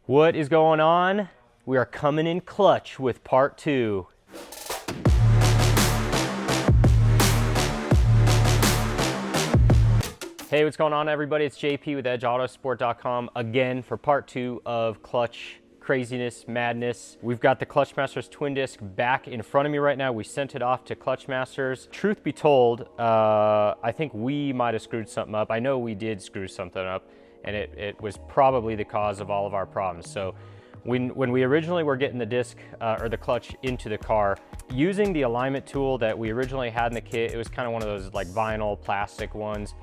What is going on? We are coming in clutch with part 2. Hey, what's going on everybody? It's JP with Autosport.com again for part 2 of clutch craziness, madness. We've got the Clutchmasters twin disc back in front of me right now. We sent it off to Clutchmasters. Truth be told, I think we might have screwed something up. I know we did screw something up, and it was probably the cause of all of our problems. So when we originally were getting the disc or the clutch into the car, using the alignment tool that we originally had in the kit, it was kind of one of those like vinyl plastic ones.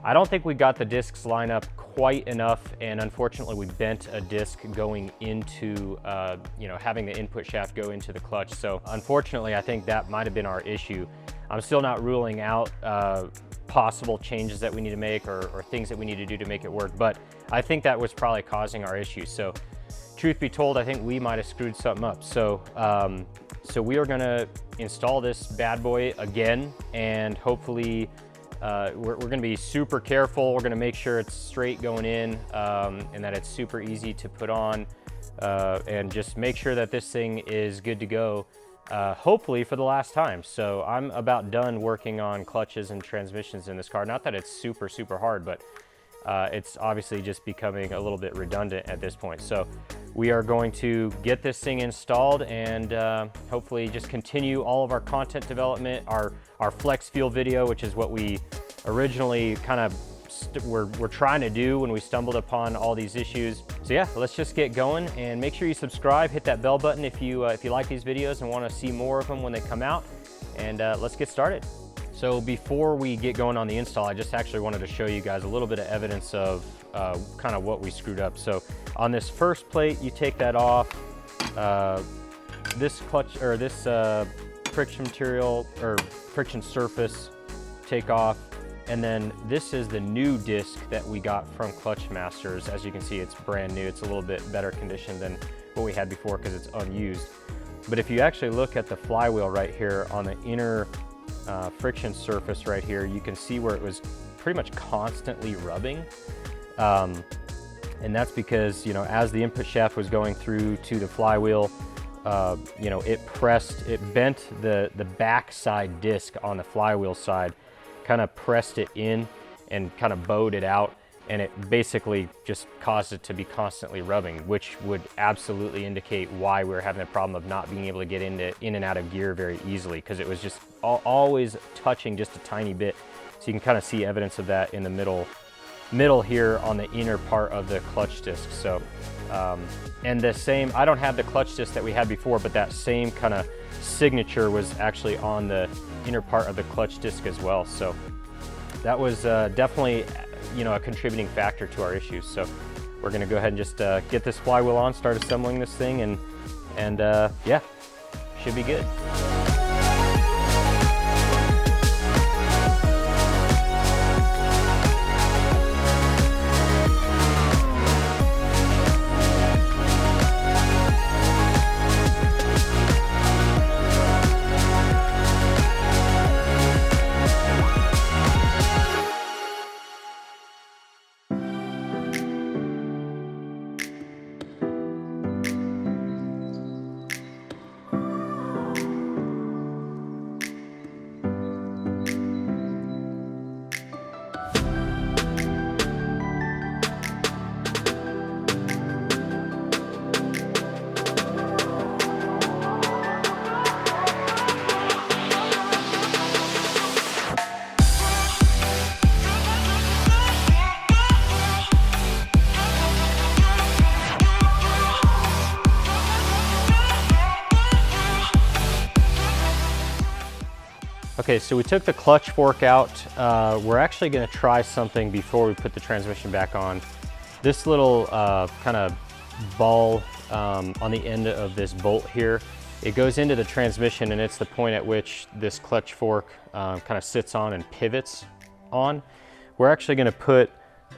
I don't think we got the discs lined up quite enough, and unfortunately we bent a disc going into, having the input shaft go into the clutch. So unfortunately, I think that might have been our issue. I'm still not ruling out possible changes that we need to make or things that we need to do to make it work, but I think that was probably causing our issue. So truth be told, I think we might have screwed something up. So we are gonna install this bad boy again, and hopefully we're gonna be super careful. We're gonna make sure it's straight going in, and that it's super easy to put on, and just make sure that this thing is good to go, hopefully for the last time. So I'm about done working on clutches and transmissions in this car. Not that it's super hard, but it's obviously just becoming a little bit redundant at this point. So we are going to get this thing installed and hopefully just continue all of our content development, our flex fuel video, which is what we originally kind of we're trying to do when we stumbled upon all these issues. So yeah, let's just get going, and make sure you subscribe, hit that bell button if you like these videos and want to see more of them when they come out, and let's get started. So before we get going on the install, I just actually wanted to show you guys a little bit of evidence of kind of what we screwed up. So on this first plate, you take that off, this clutch or this friction material or friction surface take off, and then this is the new disc that we got from Clutchmasters. As you can see, it's brand new. It's a little bit better condition than what we had before because it's unused. But if you actually look at the flywheel right here on the inner friction surface right here, you can see where it was pretty much constantly rubbing. And that's because, as the input shaft was going through to the flywheel, it bent the back side disc on the flywheel side, kind of pressed it in and kind of bowed it out, and it basically just caused it to be constantly rubbing, which would absolutely indicate why we were having a problem of not being able to get in and out of gear very easily, because it was just always touching just a tiny bit. So you can kind of see evidence of that in the middle here on the inner part of the clutch disc. So and the same, I don't have the clutch disc that we had before, but that same kind of signature was actually on the inner part of the clutch disc as well. So that was definitely a contributing factor to our issues. So we're gonna go ahead and just get this flywheel on, start assembling this thing, and yeah, should be good. Okay, so we took the clutch fork out. We're actually gonna try something before we put the transmission back on. This little kind of ball on the end of this bolt here, it goes into the transmission, and it's the point at which this clutch fork kind of sits on and pivots on. We're actually gonna put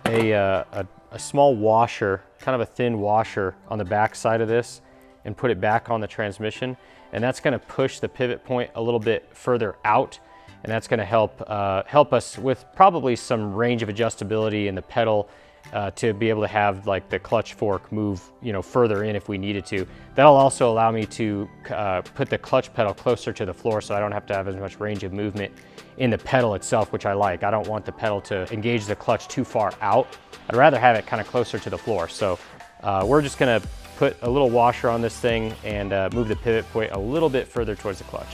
a small washer, kind of a thin washer on the back side of this, and put it back on the transmission. And that's gonna push the pivot point a little bit further out, and that's gonna help us with probably some range of adjustability in the pedal to be able to have like the clutch fork move, you know, further in if we needed to. That'll also allow me to put the clutch pedal closer to the floor so I don't have to have as much range of movement in the pedal itself, which I like. I don't want the pedal to engage the clutch too far out. I'd rather have it kind of closer to the floor. So we're just gonna put a little washer on this thing and move the pivot point a little bit further towards the clutch.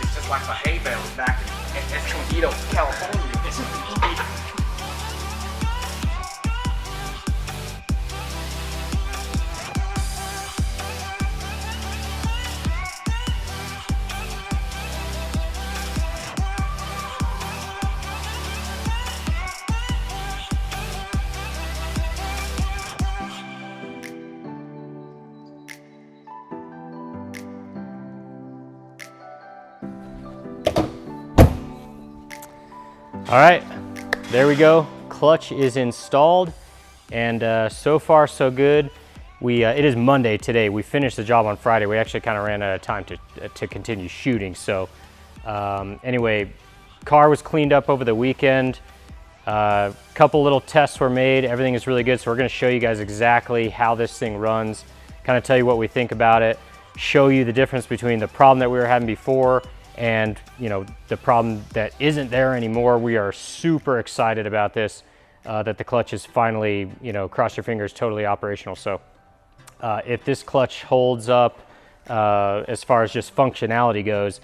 It's just like the hay bales back in Escondido, California. All right, there we go. Clutch is installed, and so far so good. It is Monday today. We finished the job on Friday. We actually kind of ran out of time to continue shooting. So anyway, car was cleaned up over the weekend. Couple little tests were made. Everything is really good. So we're going to show you guys exactly how this thing runs, kind of tell you what we think about it, show you the difference between the problem that we were having before and, you know, the problem that isn't there anymore. We are super excited about this, that the clutch is finally, you know, cross your fingers, totally operational. So if this clutch holds up as far as just functionality goes,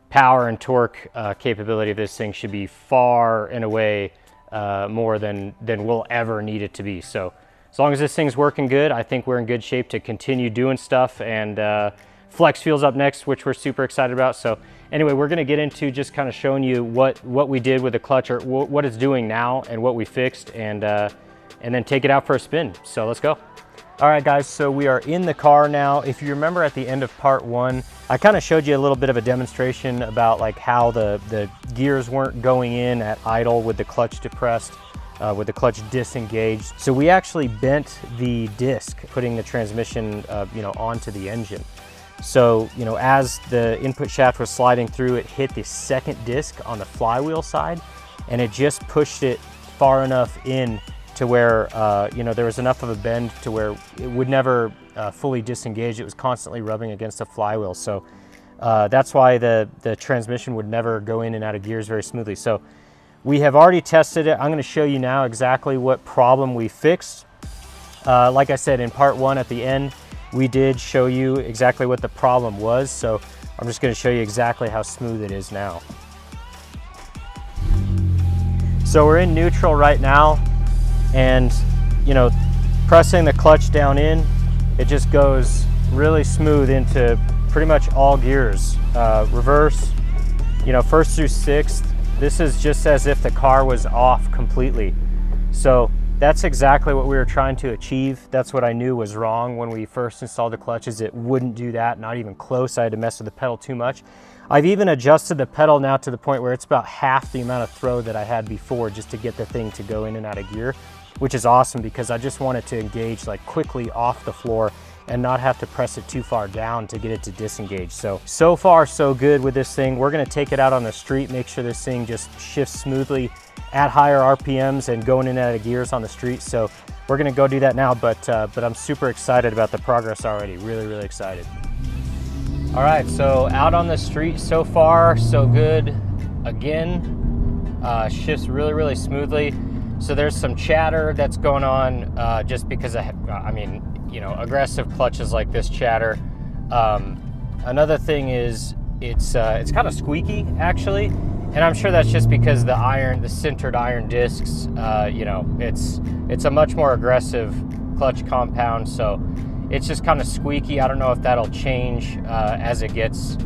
power and torque capability of this thing should be far and away more than we'll ever need it to be. So as long as this thing's working good, I think we're in good shape to continue doing stuff. And flex fuel's up next, which we're super excited about. So anyway, we're gonna get into just kind of showing you what we did with the clutch, or what it's doing now and what we fixed, and then take it out for a spin. So let's go. All right, guys, so we are in the car now. If you remember at the end of part one, I kind of showed you a little bit of a demonstration about like how the gears weren't going in at idle with the clutch depressed, with the clutch disengaged. So we actually bent the disc, putting the transmission you know, onto the engine. So, you know, as the input shaft was sliding through, it hit the second disc on the flywheel side, and it just pushed it far enough in to where, you know, there was enough of a bend to where it would never fully disengage. It was constantly rubbing against the flywheel. So that's why the transmission would never go in and out of gears very smoothly. So we have already tested it. I'm going to show you now exactly what problem we fixed. Like I said, in part one at the end, we did show you exactly what the problem was. So I'm just going to show you exactly how smooth it is now. So we're in neutral right now, and, you know, pressing the clutch down in, it just goes really smooth into pretty much all gears. Reverse, you know, first through sixth, this is just as if the car was off completely. So that's exactly what we were trying to achieve. That's what I knew was wrong when we first installed the clutch, is it wouldn't do that, not even close. I had to mess with the pedal too much. I've even adjusted the pedal now to the point where it's about half the amount of throw that I had before, just to get the thing to go in and out of gear, which is awesome because I just want it to engage like quickly off the floor and not have to press it too far down to get it to disengage. So far so good with this thing. We're gonna take it out on the street, make sure this thing just shifts smoothly at higher RPMs and going in and out of gears on the street. So we're gonna go do that now, but I'm super excited about the progress already. Really, really excited. All right, so out on the street, so far so good. Again, shifts really, really smoothly. So there's some chatter that's going on just because I mean, you know, aggressive clutches like this chatter. Another thing is it's kind of squeaky actually, and I'm sure that's just because the sintered iron discs, you know, it's a much more aggressive clutch compound, so it's just kind of squeaky. I don't know if that'll change as it gets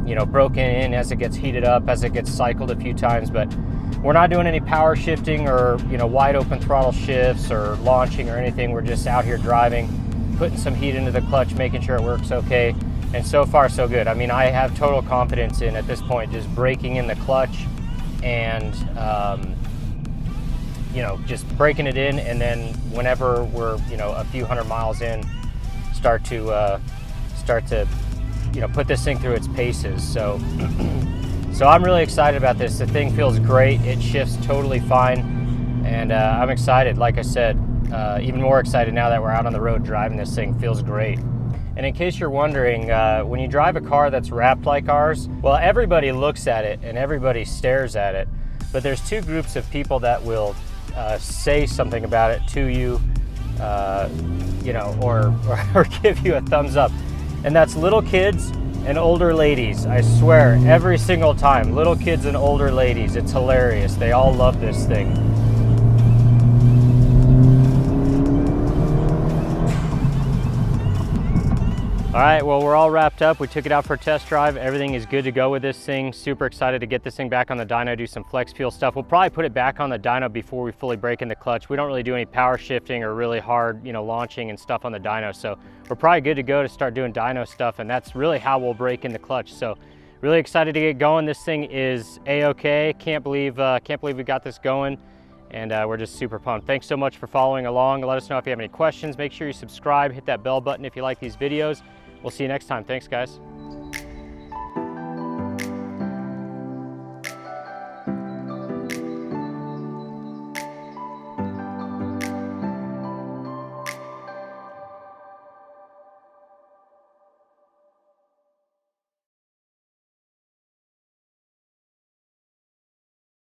you know, broken in as it gets heated up, as it gets cycled a few times. But we're not doing any power shifting or, you know, wide open throttle shifts or launching or anything. We're just out here driving, putting some heat into the clutch, making sure it works okay. And so far, so good. I mean, I have total confidence in, at this point, just breaking in the clutch and, you know, just breaking it in, and then whenever we're, you know, a few hundred miles in, start to, you know, put this thing through its paces. So, so I'm really excited about this. The thing feels great. It shifts totally fine, and I'm excited. Like I said, even more excited now that we're out on the road driving this thing. Feels great. And in case you're wondering, when you drive a car that's wrapped like ours, well, everybody looks at it and everybody stares at it, but there's two groups of people that will say something about it to you, you know, or give you a thumbs up. And that's little kids and older ladies. I swear, every single time, little kids and older ladies. It's hilarious. They all love this thing. All right, well, we're all wrapped up. We took it out for a test drive. Everything is good to go with this thing. Super excited to get this thing back on the dyno, do some flex fuel stuff. We'll probably put it back on the dyno before we fully break in the clutch. We don't really do any power shifting or really hard, you know, launching and stuff on the dyno. So we're probably good to go to start doing dyno stuff, and that's really how we'll break in the clutch. So really excited to get going. This thing is A-okay. Can't believe we got this going. And we're just super pumped. Thanks so much for following along. Let us know if you have any questions. Make sure you subscribe, hit that bell button if you like these videos. We'll see you next time. Thanks, guys.